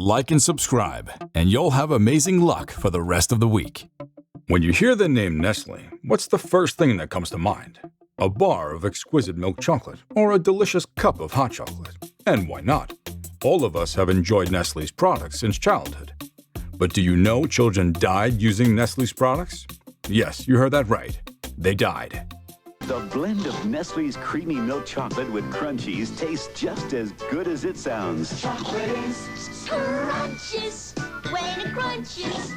like and subscribe, and you'll have amazing luck for the rest of the week. When you hear the name Nestle, what's the first thing that comes to mind? A bar of exquisite milk chocolate or a delicious cup of hot chocolate? And why not? All of us have enjoyed Nestle's products since childhood. But do you know children died using Nestle's products? Yes, you heard that right. They died. The blend of Nestle's creamy milk chocolate with crunchies tastes just as good as it sounds. Chocolate is crunches when it crunches.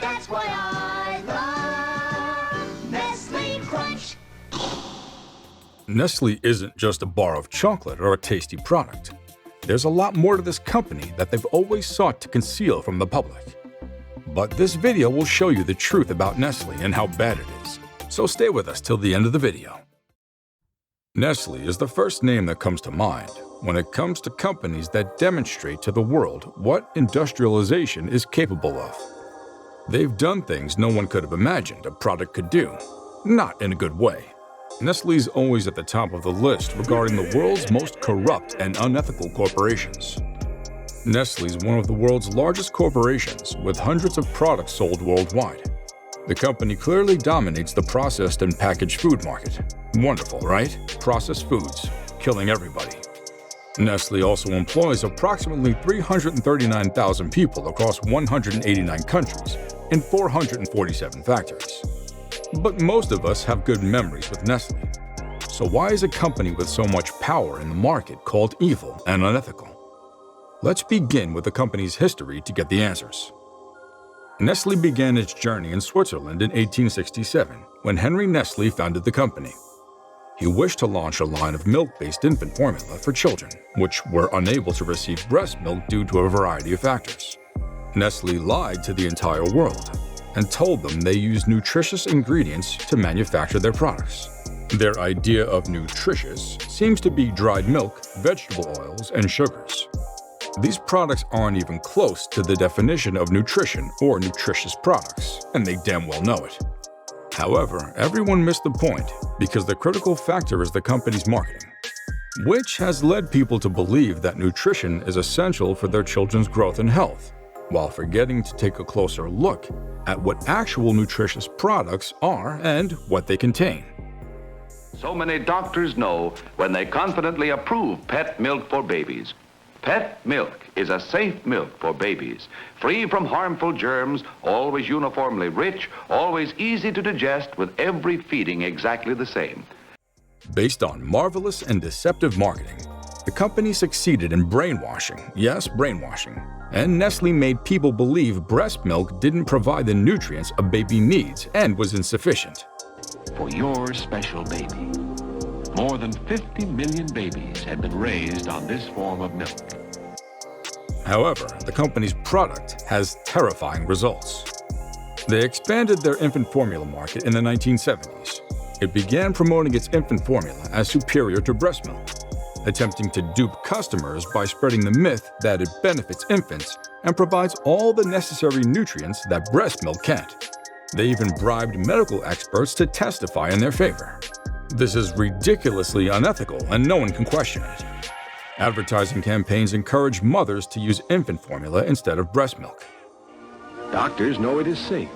That's why I love Nestle Crunch. Nestle isn't just a bar of chocolate or a tasty product. There's a lot more to this company that they've always sought to conceal from the public. But this video will show you the truth about Nestle and how bad it is. So stay with us till the end of the video. Nestle is the first name that comes to mind when it comes to companies that demonstrate to the world what industrialization is capable of. They've done things no one could have imagined a product could do, not in a good way. Nestle's always at the top of the list regarding the world's most corrupt and unethical corporations. Nestle's one of the world's largest corporations with hundreds of products sold worldwide. The company clearly dominates the processed and packaged food market. Wonderful, right? Processed foods, killing everybody. Nestle also employs approximately 339,000 people across 189 countries in 447 factories. But most of us have good memories with Nestle. So why is a company with so much power in the market called evil and unethical? Let's begin with the company's history to get the answers. Nestle began its journey in Switzerland in 1867 when Henri Nestle founded the company. He wished to launch a line of milk-based infant formula for children, which were unable to receive breast milk due to a variety of factors. Nestle lied to the entire world and told them they used nutritious ingredients to manufacture their products. Their idea of nutritious seems to be dried milk, vegetable oils, and sugars. These products aren't even close to the definition of nutrition or nutritious products, and they damn well know it. However, everyone missed the point because the critical factor is the company's marketing, which has led people to believe that nutrition is essential for their children's growth and health, while forgetting to take a closer look at what actual nutritious products are and what they contain. So many doctors know when they confidently approve pet milk for babies. Pet milk is a safe milk for babies, free from harmful germs, always uniformly rich, always easy to digest, with every feeding exactly the same. Based on marvelous and deceptive marketing, the company succeeded in brainwashing, yes, brainwashing, and Nestle made people believe breast milk didn't provide the nutrients a baby needs and was insufficient. For your special baby. More than 50 million babies have been raised on this form of milk. However, the company's product has terrifying results. They expanded their infant formula market in the 1970s. It began promoting its infant formula as superior to breast milk, attempting to dupe customers by spreading the myth that it benefits infants and provides all the necessary nutrients that breast milk can't. They even bribed medical experts to testify in their favor. This is ridiculously unethical and no one can question it. Advertising campaigns encourage mothers to use infant formula instead of breast milk. Doctors know it is safe,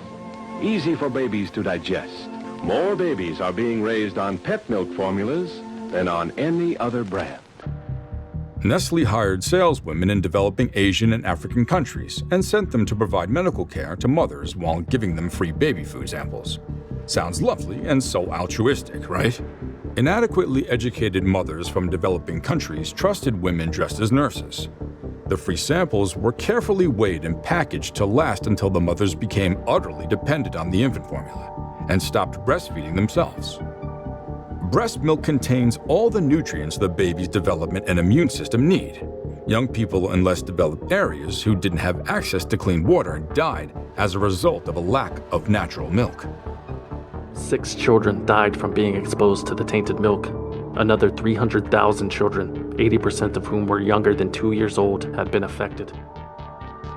easy for babies to digest. More babies are being raised on pet milk formulas than on any other brand. Nestle hired saleswomen in developing Asian and African countries and sent them to provide medical care to mothers while giving them free baby food samples. Sounds lovely and so altruistic, right? Inadequately educated mothers from developing countries trusted women dressed as nurses. The free samples were carefully weighed and packaged to last until the mothers became utterly dependent on the infant formula and stopped breastfeeding themselves. Breast milk contains all the nutrients the baby's development and immune system need. Young people in less developed areas who didn't have access to clean water died as a result of a lack of natural milk. 6 children died from being exposed to the tainted milk. Another 300,000 children, 80% of whom were younger than 2 years old, had been affected.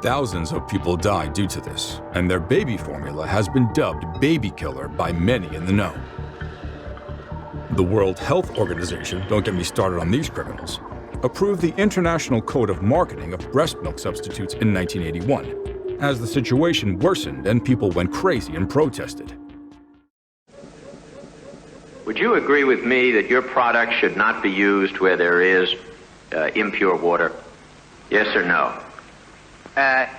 Thousands of people died due to this, and their baby formula has been dubbed baby killer by many in the know. The World Health Organization, don't get me started on these criminals, approved the International Code of Marketing of Breast Milk Substitutes in 1981, as the situation worsened and people went crazy and protested. Would you agree with me that your product should not be used where there is impure water? Yes or no?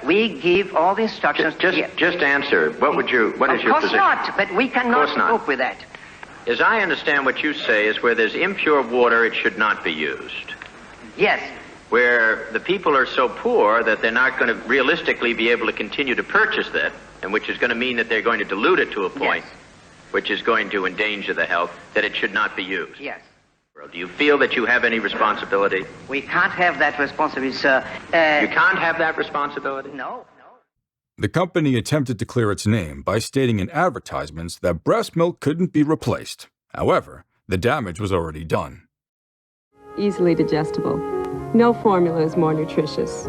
We give all the instructions. Just answer. What is your position? Of course not, but we cannot cope with that. As I understand what you say is where there's impure water, it should not be used. Yes. Where the people are so poor that they're not going to realistically be able to continue to purchase that, and which is going to mean that they're going to dilute it to a point, which is going to endanger the health, that it should not be used. Yes. Do you feel that you have any responsibility? We can't have that responsibility, sir. You can't have that responsibility? No. The company attempted to clear its name by stating in advertisements that breast milk couldn't be replaced. However, the damage was already done. Easily digestible. No formula is more nutritious.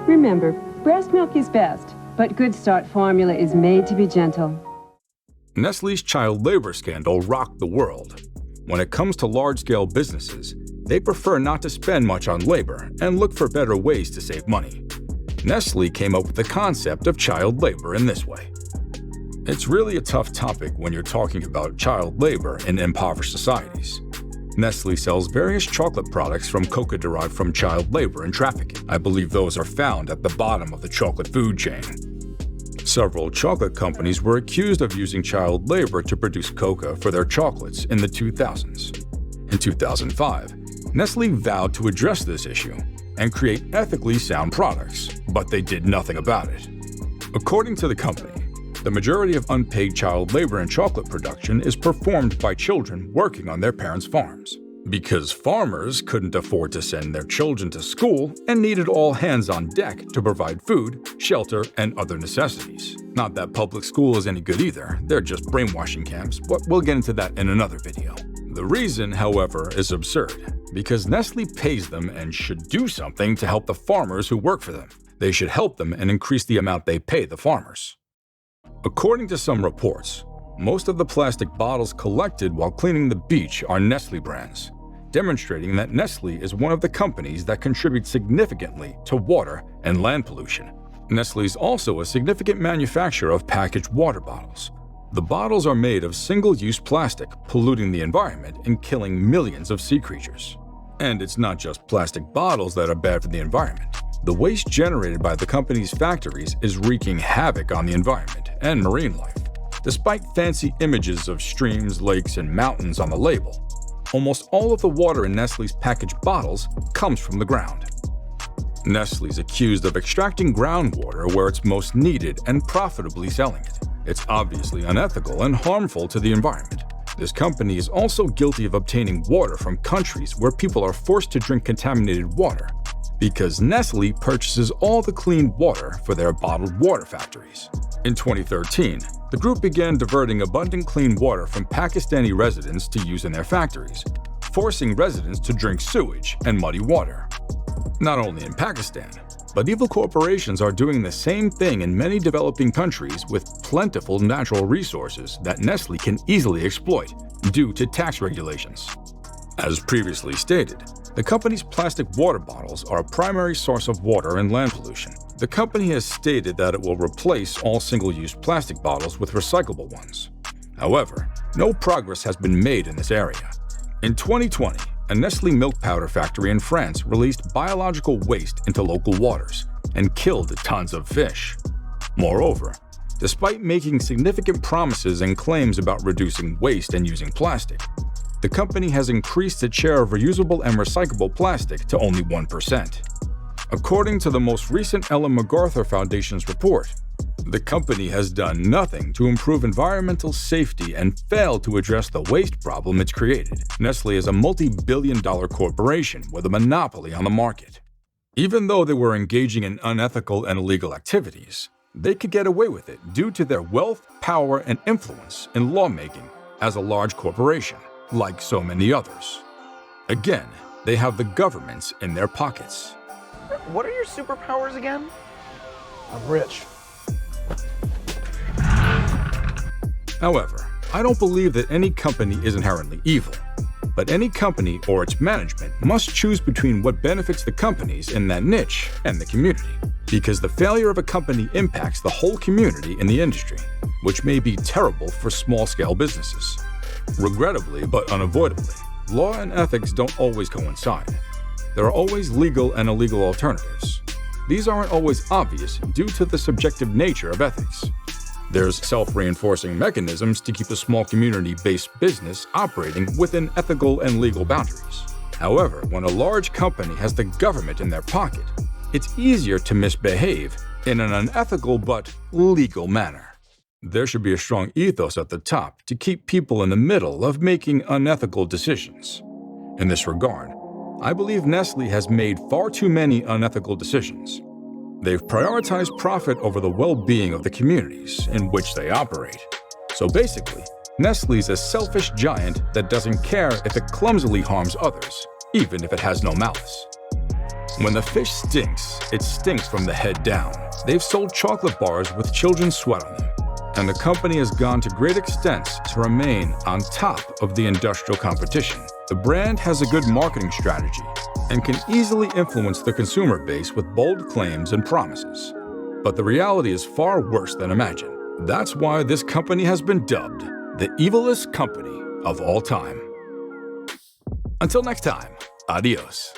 Remember, breast milk is best, but Good Start formula is made to be gentle. Nestle's child labor scandal rocked the world. When it comes to large-scale businesses, they prefer not to spend much on labor and look for better ways to save money. Nestle came up with the concept of child labor in this way. It's really a tough topic when you're talking about child labor in impoverished societies. Nestle sells various chocolate products from cocoa derived from child labor and trafficking. I believe those are found at the bottom of the chocolate food chain. Several chocolate companies were accused of using child labor to produce cocoa for their chocolates in the 2000s. In 2005, Nestle vowed to address this issue and create ethically sound products, but they did nothing about it. According to the company, the majority of unpaid child labor in chocolate production is performed by children working on their parents' farms, because farmers couldn't afford to send their children to school and needed all hands on deck to provide food, shelter, and other necessities. Not that public school is any good either, they're just brainwashing camps, but we'll get into that in another video. The reason, however, is absurd, because Nestle pays them and should do something to help the farmers who work for them. They should help them and increase the amount they pay the farmers. According to some reports, most of the plastic bottles collected while cleaning the beach are Nestle brands, demonstrating that Nestle is one of the companies that contribute significantly to water and land pollution. Nestle is also a significant manufacturer of packaged water bottles. The bottles are made of single-use plastic, polluting the environment and killing millions of sea creatures. And it's not just plastic bottles that are bad for the environment. The waste generated by the company's factories is wreaking havoc on the environment and marine life. Despite fancy images of streams, lakes, and mountains on the label, almost all of the water in Nestle's packaged bottles comes from the ground. Nestle is accused of extracting groundwater where it's most needed and profitably selling it. It's obviously unethical and harmful to the environment. This company is also guilty of obtaining water from countries where people are forced to drink contaminated water, because Nestle purchases all the clean water for their bottled water factories. In 2013, the group began diverting abundant clean water from Pakistani residents to use in their factories, forcing residents to drink sewage and muddy water. Not only in Pakistan, but evil corporations are doing the same thing in many developing countries with plentiful natural resources that Nestle can easily exploit due to tax regulations. As previously stated, the company's plastic water bottles are a primary source of water and land pollution. The company has stated that it will replace all single-use plastic bottles with recyclable ones. However, no progress has been made in this area. In 2020, a Nestle milk powder factory in France released biological waste into local waters and killed tons of fish. Moreover, despite making significant promises and claims about reducing waste and using plastic, the company has increased its share of reusable and recyclable plastic to only 1%. According to the most recent Ellen MacArthur Foundation's report, the company has done nothing to improve environmental safety and failed to address the waste problem it's created. Nestle is a multi-billion-dollar corporation with a monopoly on the market. Even though they were engaging in unethical and illegal activities, they could get away with it due to their wealth, power, and influence in lawmaking as a large corporation, like so many others. Again, they have the governments in their pockets. What are your superpowers again? I'm rich. However, I don't believe that any company is inherently evil. But any company or its management must choose between what benefits the companies in that niche and the community, because the failure of a company impacts the whole community in the industry, which may be terrible for small-scale businesses. Regrettably, but unavoidably, law and ethics don't always coincide. There are always legal and illegal alternatives. These aren't always obvious due to the subjective nature of ethics. There's self-reinforcing mechanisms to keep a small community-based business operating within ethical and legal boundaries. However, when a large company has the government in their pocket, it's easier to misbehave in an unethical but legal manner. There should be a strong ethos at the top to keep people in the middle of making unethical decisions. In this regard, I believe Nestle has made far too many unethical decisions. They've prioritized profit over the well-being of the communities in which they operate. So basically, Nestle's a selfish giant that doesn't care if it clumsily harms others, even if it has no malice. When the fish stinks, it stinks from the head down. They've sold chocolate bars with children's sweat on them, and the company has gone to great extents to remain on top of the industrial competition. The brand has a good marketing strategy and can easily influence the consumer base with bold claims and promises. But the reality is far worse than imagined. That's why this company has been dubbed the evilest company of all time. Until next time, adios.